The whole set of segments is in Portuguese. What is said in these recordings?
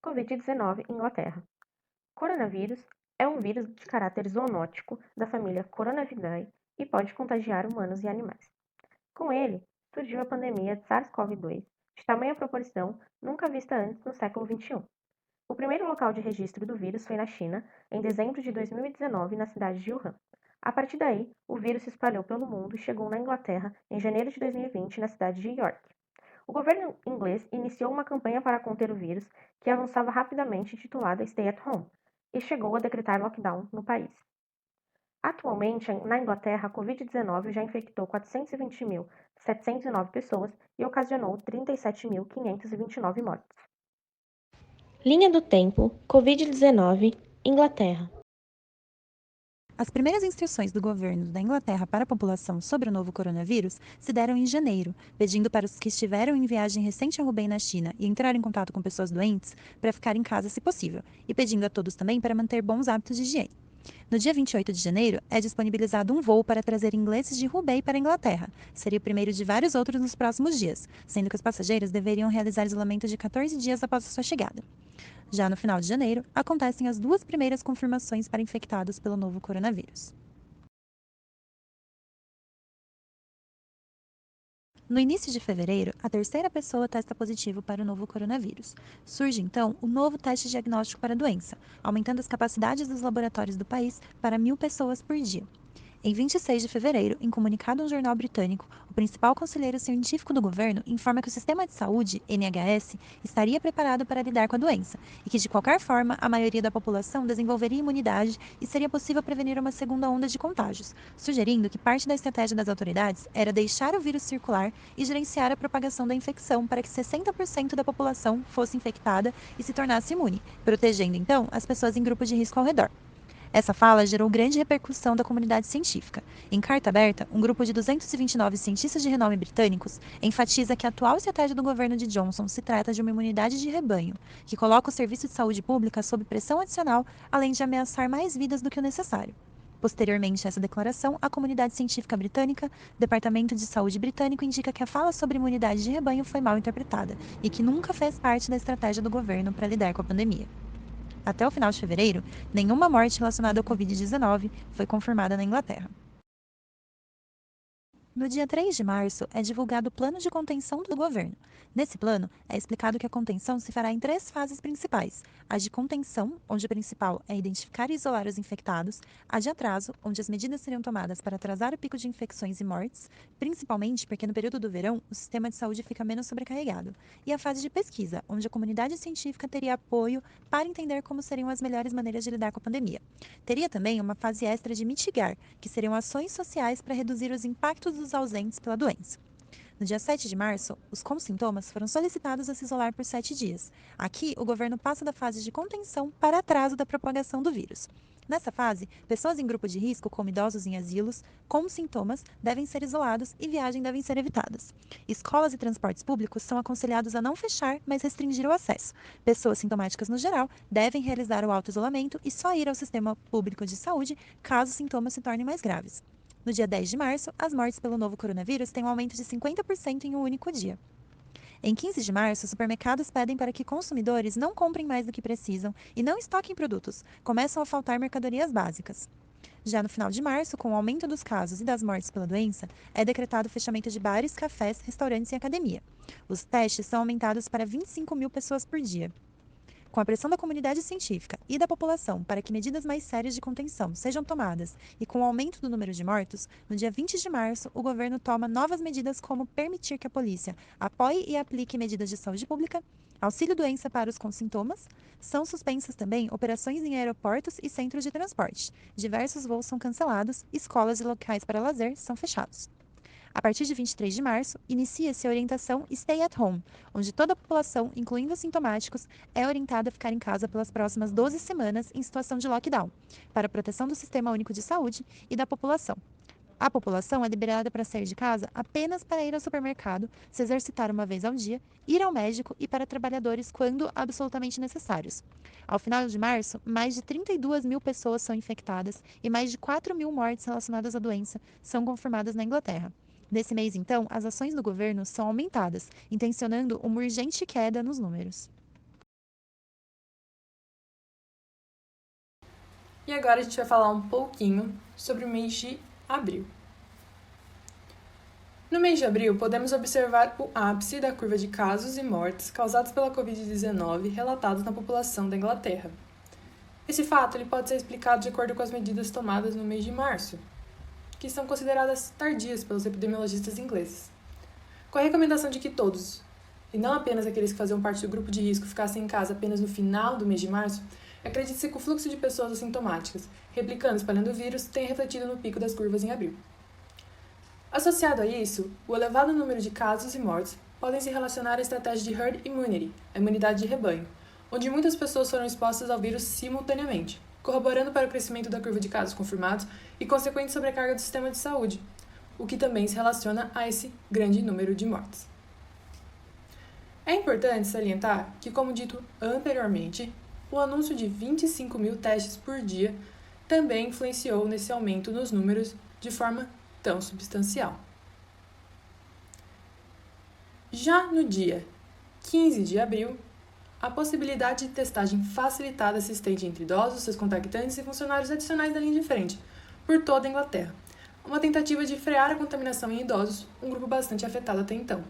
Covid-19, Inglaterra. Coronavírus é um vírus de caráter zoonótico da família Coronavidae e pode contagiar humanos e animais. Com ele, surgiu a pandemia de SARS-CoV-2, de tamanha proporção nunca vista antes no século XXI. O primeiro local de registro do vírus foi na China, em dezembro de 2019, na cidade de Wuhan. A partir daí, o vírus se espalhou pelo mundo e chegou na Inglaterra em janeiro de 2020, na cidade de York. O governo inglês iniciou uma campanha para conter o vírus, que avançava rapidamente, intitulada Stay at Home, e chegou a decretar lockdown no país. Atualmente, na Inglaterra, a Covid-19 já infectou 420.709 pessoas e ocasionou 37.529 mortes. Linha do tempo, Covid-19, Inglaterra. As primeiras instruções do governo da Inglaterra para a população sobre o novo coronavírus se deram em janeiro, pedindo para os que estiveram em viagem recente a Hubei, na China, e entraram em contato com pessoas doentes para ficar em casa se possível, e pedindo a todos também para manter bons hábitos de higiene. No dia 28 de janeiro, é disponibilizado um voo para trazer ingleses de Hubei para a Inglaterra. Seria o primeiro de vários outros nos próximos dias, sendo que os passageiros deveriam realizar isolamento de 14 dias após a sua chegada. Já no final de janeiro, acontecem as duas primeiras confirmações para infectados pelo novo coronavírus. No início de fevereiro, a terceira pessoa testa positivo para o novo coronavírus. Surge então o novo teste diagnóstico para a doença, aumentando as capacidades dos laboratórios do país para 1.000 pessoas por dia. Em 26 de fevereiro, em comunicado a um jornal britânico, o principal conselheiro científico do governo informa que o sistema de saúde, NHS, estaria preparado para lidar com a doença e que, de qualquer forma, a maioria da população desenvolveria imunidade e seria possível prevenir uma segunda onda de contágios, sugerindo que parte da estratégia das autoridades era deixar o vírus circular e gerenciar a propagação da infecção para que 60% da população fosse infectada e se tornasse imune, protegendo então as pessoas em grupo de risco ao redor. Essa fala gerou grande repercussão da comunidade científica. Em carta aberta, um grupo de 229 cientistas de renome britânicos enfatiza que a atual estratégia do governo de Johnson se trata de uma imunidade de rebanho, que coloca o serviço de saúde pública sob pressão adicional, além de ameaçar mais vidas do que o necessário. Posteriormente a essa declaração, a comunidade científica britânica, Departamento de Saúde britânico, indica que a fala sobre imunidade de rebanho foi mal interpretada e que nunca fez parte da estratégia do governo para lidar com a pandemia. Até o final de fevereiro, nenhuma morte relacionada ao Covid-19 foi confirmada na Inglaterra. No dia 3 de março, é divulgado o plano de contenção do governo. Nesse plano, é explicado que a contenção se fará em 3 fases principais: a de contenção, onde o principal é identificar e isolar os infectados; a de atraso, onde as medidas seriam tomadas para atrasar o pico de infecções e mortes, principalmente porque no período do verão o sistema de saúde fica menos sobrecarregado; e a fase de pesquisa, onde a comunidade científica teria apoio para entender como seriam as melhores maneiras de lidar com a pandemia. Teria também uma fase extra de mitigar, que seriam ações sociais para reduzir os impactos dos ausentes pela doença. No dia 7 de março, os com sintomas foram solicitados a se isolar por 7 dias. Aqui, o governo passa da fase de contenção para atraso da propagação do vírus. Nessa fase, pessoas em grupo de risco, como idosos em asilos, com sintomas, devem ser isolados e viagens devem ser evitadas. Escolas e transportes públicos são aconselhados a não fechar, mas restringir o acesso. Pessoas sintomáticas, no geral, devem realizar o auto-isolamento e só ir ao sistema público de saúde caso os sintomas se tornem mais graves. No dia 10 de março, as mortes pelo novo coronavírus têm um aumento de 50% em um único dia. Em 15 de março, supermercados pedem para que consumidores não comprem mais do que precisam e não estoquem produtos. Começam a faltar mercadorias básicas. Já no final de março, com o aumento dos casos e das mortes pela doença, é decretado o fechamento de bares, cafés, restaurantes e academia. Os testes são aumentados para 25.000 pessoas por dia. Com a pressão da comunidade científica e da população para que medidas mais sérias de contenção sejam tomadas e com o aumento do número de mortos, no dia 20 de março, o governo toma novas medidas como permitir que a polícia apoie e aplique medidas de saúde pública, auxílio-doença para os com sintomas, são suspensas também operações em aeroportos e centros de transporte, diversos voos são cancelados, escolas e locais para lazer são fechados. A partir de 23 de março, inicia-se a orientação Stay at Home, onde toda a população, incluindo os sintomáticos, é orientada a ficar em casa pelas próximas 12 semanas em situação de lockdown, para a proteção do Sistema Único de Saúde e da população. A população é liberada para sair de casa apenas para ir ao supermercado, se exercitar uma vez ao dia, ir ao médico e para trabalhadores quando absolutamente necessários. Ao final de março, mais de 32.000 pessoas são infectadas e mais de 4.000 mortes relacionadas à doença são confirmadas na Inglaterra. Nesse mês, então, as ações do governo são aumentadas, intencionando uma urgente queda nos números. E agora a gente vai falar um pouquinho sobre o mês de abril. No mês de abril, podemos observar o ápice da curva de casos e mortes causados pela Covid-19 relatados na população da Inglaterra. Esse fato ele pode ser explicado de acordo com as medidas tomadas no mês de março, que são consideradas tardias pelos epidemiologistas ingleses. Com a recomendação de que todos, e não apenas aqueles que faziam parte do grupo de risco, ficassem em casa apenas no final do mês de março, acredita-se que o fluxo de pessoas assintomáticas, replicando e espalhando o vírus, tenha refletido no pico das curvas em abril. Associado a isso, o elevado número de casos e mortes podem se relacionar à estratégia de herd immunity, a imunidade de rebanho, onde muitas pessoas foram expostas ao vírus simultaneamente, corroborando para o crescimento da curva de casos confirmados e consequente sobrecarga do sistema de saúde, o que também se relaciona a esse grande número de mortes. É importante salientar que, como dito anteriormente, o anúncio de 25 mil testes por dia também influenciou nesse aumento nos números de forma tão substancial. Já no dia 15 de abril, a possibilidade de testagem facilitada se estende entre idosos, seus contactantes e funcionários adicionais da linha de frente, por toda a Inglaterra, uma tentativa de frear a contaminação em idosos, um grupo bastante afetado até então.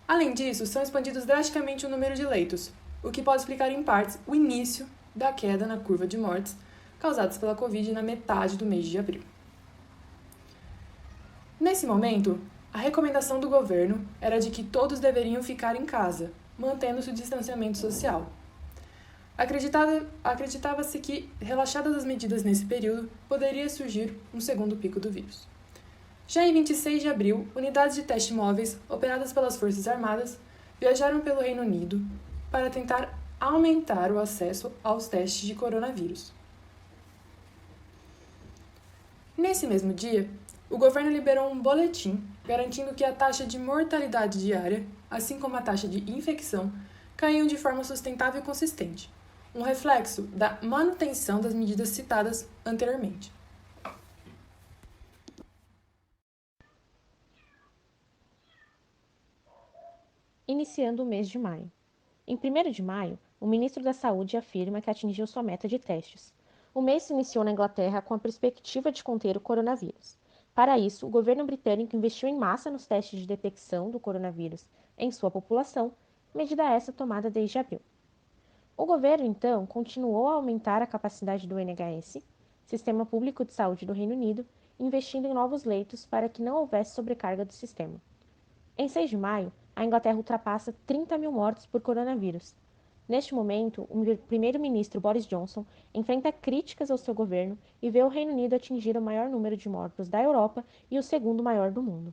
Além disso, são expandidos drasticamente o número de leitos, o que pode explicar em partes o início da queda na curva de mortes causadas pela Covid na metade do mês de abril. Nesse momento, a recomendação do governo era de que todos deveriam ficar em casa, mantendo-se o distanciamento social. Acreditava-se que, relaxadas as medidas nesse período, poderia surgir um segundo pico do vírus. Já em 26 de abril, unidades de teste móveis, operadas pelas Forças Armadas, viajaram pelo Reino Unido para tentar aumentar o acesso aos testes de coronavírus. Nesse mesmo dia, o governo liberou um boletim garantindo que a taxa de mortalidade diária, assim como a taxa de infecção, caíam de forma sustentável e consistente, um reflexo da manutenção das medidas citadas anteriormente. Iniciando o mês de maio. Em 1º de maio, o ministro da Saúde afirma que atingiu sua meta de testes. O mês se iniciou na Inglaterra com a perspectiva de conter o coronavírus. Para isso, o governo britânico investiu em massa nos testes de detecção do coronavírus em sua população, medida essa tomada desde abril. O governo, então, continuou a aumentar a capacidade do NHS, Sistema Público de Saúde do Reino Unido, investindo em novos leitos para que não houvesse sobrecarga do sistema. Em 6 de maio, a Inglaterra ultrapassa 30 mil mortes por coronavírus. Neste momento, o primeiro-ministro Boris Johnson enfrenta críticas ao seu governo e vê o Reino Unido atingir o maior número de mortos da Europa e o segundo maior do mundo.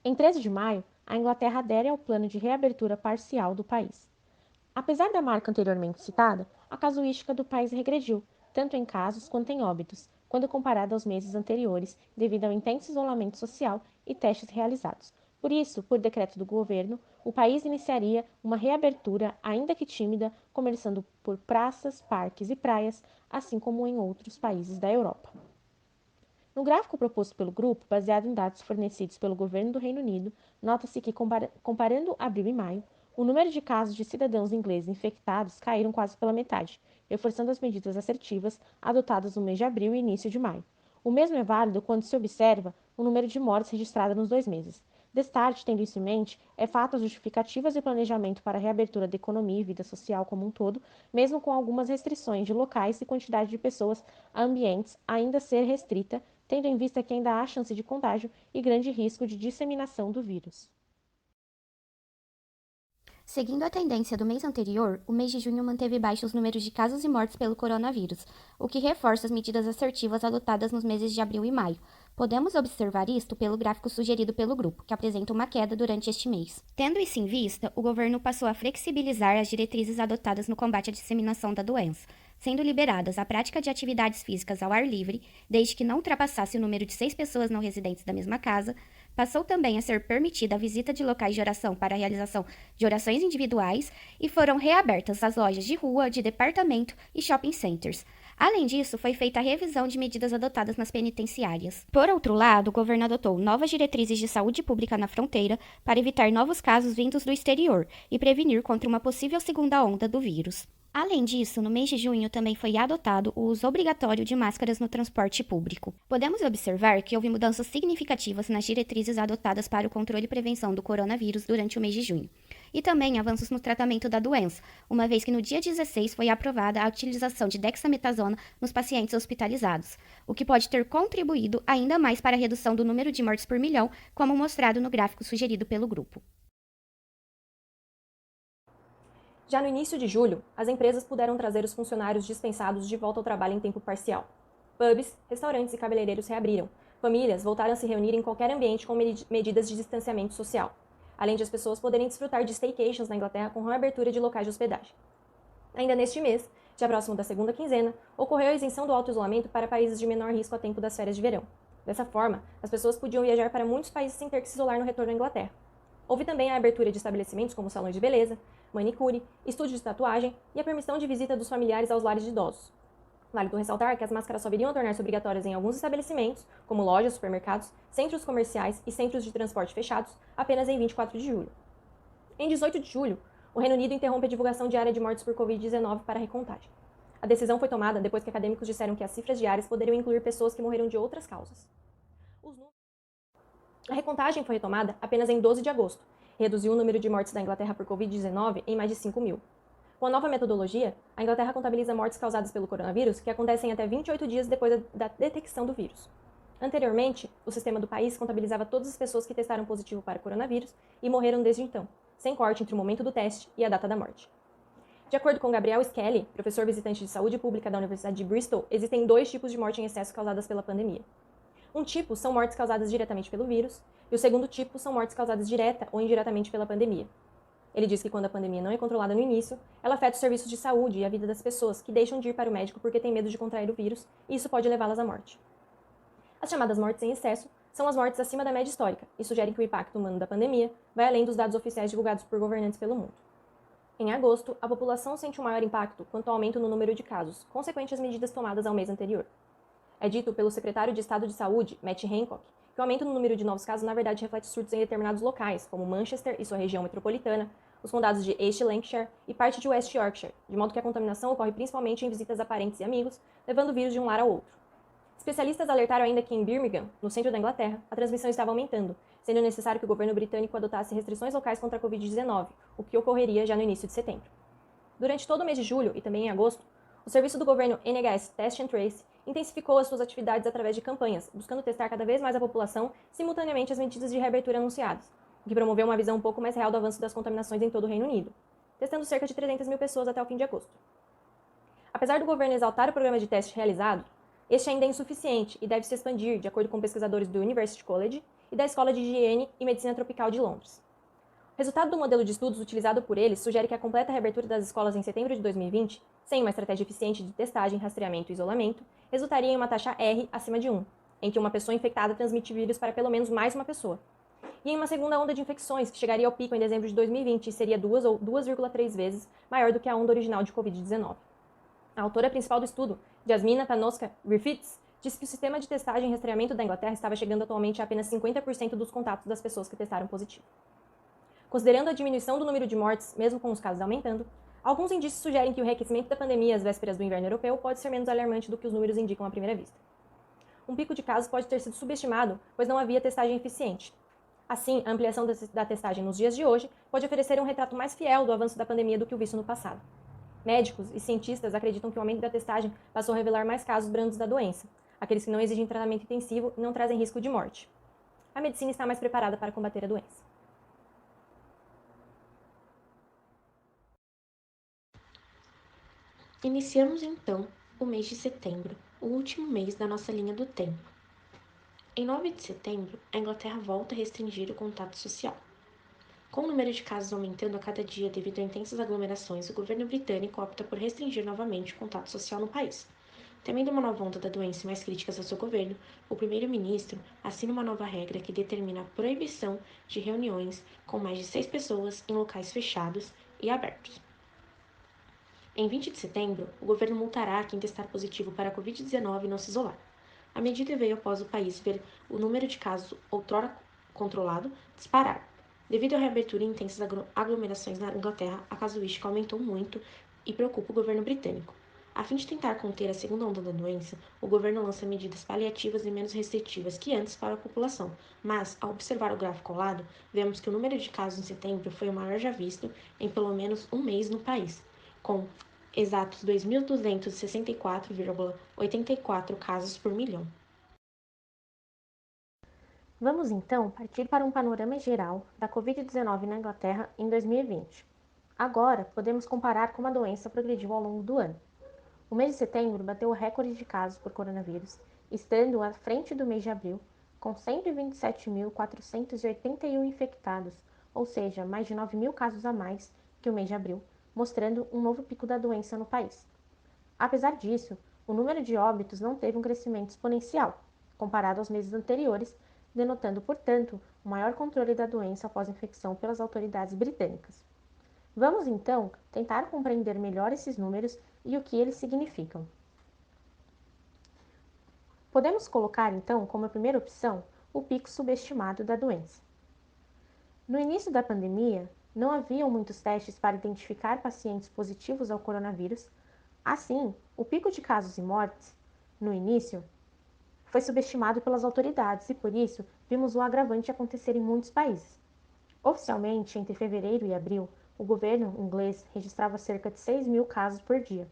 Em 13 de maio, a Inglaterra adere ao plano de reabertura parcial do país. Apesar da marca anteriormente citada, a casuística do país regrediu, tanto em casos quanto em óbitos, quando comparada aos meses anteriores, devido ao intenso isolamento social e testes realizados. Por isso, por decreto do governo, o país iniciaria uma reabertura, ainda que tímida, começando por praças, parques e praias, assim como em outros países da Europa. No gráfico proposto pelo grupo, baseado em dados fornecidos pelo governo do Reino Unido, nota-se que, comparando abril e maio, o número de casos de cidadãos ingleses infectados caíram quase pela metade, reforçando as medidas assertivas adotadas no mês de abril e início de maio. O mesmo é válido quando se observa o número de mortes registradas nos 2 meses. Destarte, tendo isso em mente, é fato as justificativas e planejamento para a reabertura da economia e vida social como um todo, mesmo com algumas restrições de locais e quantidade de pessoas a ambientes ainda ser restrita, tendo em vista que ainda há chance de contágio e grande risco de disseminação do vírus. Seguindo a tendência do mês anterior, o mês de junho manteve baixos números de casos e mortes pelo coronavírus, o que reforça as medidas assertivas adotadas nos meses de abril e maio. Podemos observar isto pelo gráfico sugerido pelo grupo, que apresenta uma queda durante este mês. Tendo isso em vista, o governo passou a flexibilizar as diretrizes adotadas no combate à disseminação da doença, sendo liberadas a prática de atividades físicas ao ar livre, desde que não ultrapassasse o número de 6 pessoas não residentes da mesma casa. Passou também a ser permitida a visita de locais de oração para a realização de orações individuais e foram reabertas as lojas de rua, de departamento e shopping centers. Além disso, foi feita a revisão de medidas adotadas nas penitenciárias. Por outro lado, o governo adotou novas diretrizes de saúde pública na fronteira para evitar novos casos vindos do exterior e prevenir contra uma possível segunda onda do vírus. Além disso, no mês de junho também foi adotado o uso obrigatório de máscaras no transporte público. Podemos observar que houve mudanças significativas nas diretrizes adotadas para o controle e prevenção do coronavírus durante o mês de junho. E também avanços no tratamento da doença, uma vez que no dia 16 foi aprovada a utilização de dexametasona nos pacientes hospitalizados, o que pode ter contribuído ainda mais para a redução do número de mortes por milhão, como mostrado no gráfico sugerido pelo grupo. Já no início de julho, as empresas puderam trazer os funcionários dispensados de volta ao trabalho em tempo parcial. Pubs, restaurantes e cabeleireiros reabriram. Famílias voltaram a se reunir em qualquer ambiente com medidas de distanciamento social, além de as pessoas poderem desfrutar de staycations na Inglaterra com reabertura de locais de hospedagem. Ainda neste mês, já próximo da segunda quinzena, ocorreu a isenção do auto-isolamento para países de menor risco a tempo das férias de verão. Dessa forma, as pessoas podiam viajar para muitos países sem ter que se isolar no retorno à Inglaterra. Houve também a abertura de estabelecimentos como salões de beleza, manicure, estúdios de tatuagem e a permissão de visita dos familiares aos lares de idosos. Válido ressaltar que as máscaras só viriam a tornar-se obrigatórias em alguns estabelecimentos, como lojas, supermercados, centros comerciais e centros de transporte fechados, apenas em 24 de julho. Em 18 de julho, o Reino Unido interrompe a divulgação diária de mortes por Covid-19 para a recontagem. A decisão foi tomada depois que acadêmicos disseram que as cifras diárias poderiam incluir pessoas que morreram de outras causas. A recontagem foi retomada apenas em 12 de agosto, e reduziu o número de mortes da Inglaterra por Covid-19 em mais de 5 mil. Com a nova metodologia, a Inglaterra contabiliza mortes causadas pelo coronavírus que acontecem até 28 dias depois da detecção do vírus. Anteriormente, o sistema do país contabilizava todas as pessoas que testaram positivo para o coronavírus e morreram desde então, sem corte entre o momento do teste e a data da morte. De acordo com Gabriel Skelly, professor visitante de saúde pública da Universidade de Bristol, existem 2 tipos de morte em excesso causadas pela pandemia. Um tipo são mortes causadas diretamente pelo vírus, e o segundo tipo são mortes causadas direta ou indiretamente pela pandemia. Ele diz que quando a pandemia não é controlada no início, ela afeta os serviços de saúde e a vida das pessoas que deixam de ir para o médico porque têm medo de contrair o vírus, e isso pode levá-las à morte. As chamadas mortes em excesso são as mortes acima da média histórica e sugerem que o impacto humano da pandemia vai além dos dados oficiais divulgados por governantes pelo mundo. Em agosto, a população sente um maior impacto quanto ao aumento no número de casos, consequente às medidas tomadas ao mês anterior. É dito pelo secretário de Estado de Saúde, Matt Hancock, que o aumento no número de novos casos na verdade reflete surtos em determinados locais, como Manchester e sua região metropolitana, os condados de East Lancashire e parte de West Yorkshire, de modo que a contaminação ocorre principalmente em visitas a parentes e amigos, levando o vírus de um lar ao outro. Especialistas alertaram ainda que em Birmingham, no centro da Inglaterra, a transmissão estava aumentando, sendo necessário que o governo britânico adotasse restrições locais contra a Covid-19, o que ocorreria já no início de setembro. Durante todo o mês de julho e também em agosto, o serviço do governo NHS Test and Trace intensificou as suas atividades através de campanhas, buscando testar cada vez mais a população simultaneamente às medidas de reabertura anunciadas, o que promoveu uma visão um pouco mais real do avanço das contaminações em todo o Reino Unido, testando cerca de 300 mil pessoas até o fim de agosto. Apesar do governo exaltar o programa de teste realizado, este ainda é insuficiente e deve se expandir, de acordo com pesquisadores do University College e da Escola de Higiene e Medicina Tropical de Londres. O resultado do modelo de estudos utilizado por eles sugere que a completa reabertura das escolas em setembro de 2020, sem uma estratégia eficiente de testagem, rastreamento e isolamento, resultaria em uma taxa R acima de 1, em que uma pessoa infectada transmite vírus para pelo menos mais uma pessoa. E em uma segunda onda de infecções, que chegaria ao pico em dezembro de 2020 e seria 2 ou 2,3 vezes maior do que a onda original de Covid-19. A autora principal do estudo, Jasmina Panoska-Griffiths, disse que o sistema de testagem e rastreamento da Inglaterra estava chegando atualmente a apenas 50% dos contatos das pessoas que testaram positivo. Considerando a diminuição do número de mortes, mesmo com os casos aumentando, alguns indícios sugerem que o reaquecimento da pandemia às vésperas do inverno europeu pode ser menos alarmante do que os números indicam à primeira vista. Um pico de casos pode ter sido subestimado, pois não havia testagem eficiente. Assim, a ampliação da testagem nos dias de hoje pode oferecer um retrato mais fiel do avanço da pandemia do que o visto no passado. Médicos e cientistas acreditam que o aumento da testagem passou a revelar mais casos brandos da doença, aqueles que não exigem tratamento intensivo e não trazem risco de morte. A medicina está mais preparada para combater a doença. Iniciamos então o mês de setembro, o último mês da nossa linha do tempo. Em 9 de setembro, a Inglaterra volta a restringir o contato social. Com o número de casos aumentando a cada dia devido a intensas aglomerações, o governo britânico opta por restringir novamente o contato social no país. Temendo uma nova onda da doença e mais críticas ao seu governo, o primeiro-ministro assina uma nova regra que determina a proibição de reuniões com mais de 6 pessoas em locais fechados e abertos. Em 20 de setembro, o governo multará quem testar positivo para a Covid-19 e não se isolar. A medida veio após o país ver o número de casos, outrora controlado, disparar. Devido à reabertura e intensas aglomerações na Inglaterra, a casuística aumentou muito e preocupa o governo britânico. A fim de tentar conter a segunda onda da doença, o governo lança medidas paliativas e menos restritivas que antes para a população, mas, ao observar o gráfico ao lado, vemos que o número de casos em setembro foi o maior já visto em pelo menos um mês no país, com exatos 2.264,84 casos por milhão. Vamos então partir para um panorama geral da Covid-19 na Inglaterra em 2020. Agora, podemos comparar como a doença progrediu ao longo do ano. O mês de setembro bateu o recorde de casos por coronavírus, estando à frente do mês de abril, com 127.481 infectados, ou seja, mais de 9.000 casos a mais que o mês de abril, mostrando um novo pico da doença no país. Apesar disso, o número de óbitos não teve um crescimento exponencial, comparado aos meses anteriores, denotando, portanto, o maior controle da doença após a infecção pelas autoridades britânicas. Vamos, então, tentar compreender melhor esses números e o que eles significam. Podemos colocar, então, como primeira opção, o pico subestimado da doença. No início da pandemia, não haviam muitos testes para identificar pacientes positivos ao coronavírus. Assim, o pico de casos e mortes, no início, foi subestimado pelas autoridades e, por isso, vimos o agravante acontecer em muitos países. Oficialmente, entre fevereiro e abril, o governo inglês registrava cerca de 6.000 casos por dia.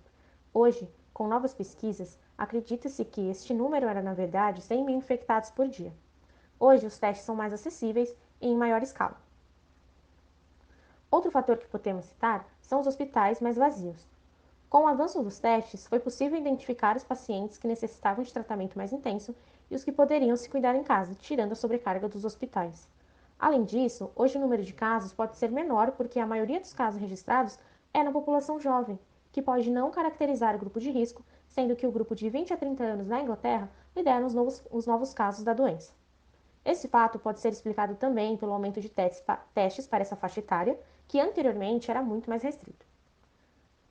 Hoje, com novas pesquisas, acredita-se que este número era, na verdade, 100.000 infectados por dia. Hoje, os testes são mais acessíveis e em maior escala. Outro fator que podemos citar são os hospitais mais vazios. Com o avanço dos testes, foi possível identificar os pacientes que necessitavam de tratamento mais intenso e os que poderiam se cuidar em casa, tirando a sobrecarga dos hospitais. Além disso, hoje o número de casos pode ser menor porque a maioria dos casos registrados é na população jovem, que pode não caracterizar o grupo de risco, sendo que o grupo de 20 a 30 anos na Inglaterra lidera os novos casos da doença. Esse fato pode ser explicado também pelo aumento de testes para essa faixa etária, que anteriormente era muito mais restrito.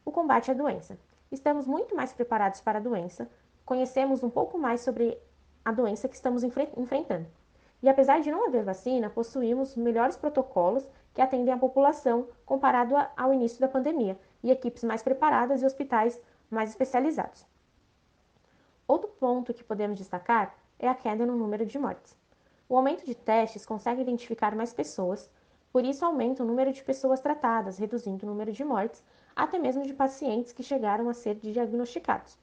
O combate à doença. Estamos muito mais preparados para a doença, conhecemos um pouco mais sobre a doença que estamos enfrentando. E apesar de não haver vacina, possuímos melhores protocolos que atendem a população comparado ao início da pandemia, e equipes mais preparadas e hospitais mais especializados. Outro ponto que podemos destacar é a queda no número de mortes. O aumento de testes consegue identificar mais pessoas, por isso aumenta o número de pessoas tratadas, reduzindo o número de mortes, até mesmo de pacientes que chegaram a ser diagnosticados.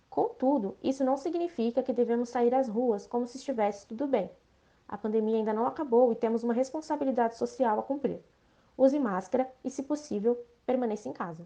Contudo, isso não significa que devemos sair às ruas como se estivesse tudo bem. A pandemia ainda não acabou e temos uma responsabilidade social a cumprir. Use máscara e, se possível, permaneça em casa.